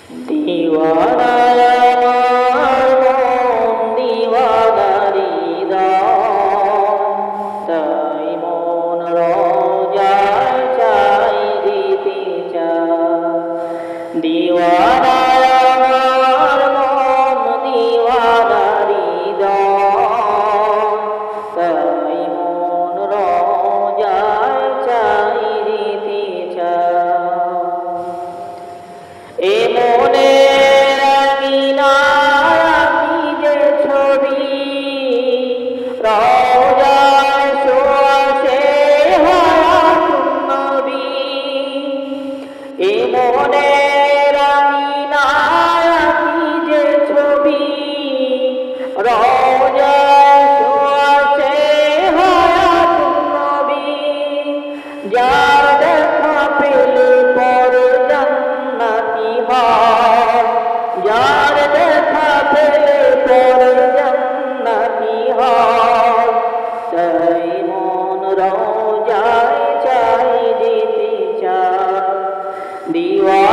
দিওয়ানা আমার মন দিওয়ানা হৃদয়, তাই মন রোজায় চাই দিতে চায়। দিওয়ানা আমার মন দিওয়ানা হৃদয়, তাই মন রোজায় চাই দিতে চায়। এ মনের আঙিনায় আঁকি যে ছবি, রওজায় শোয়া সে হায়াতুন নবী। এ মনের আঙিনায় আঁকি যে ছবি, রওজায় শোয়া সে হায়াতুন নবী। যার দেখা পেলে পরে জান্নাতি হয়, যার দেখা পেলে পরে জান্নাতি হয়, তাই মন রওজায় চাই যেতে চায়। দিওয়ানা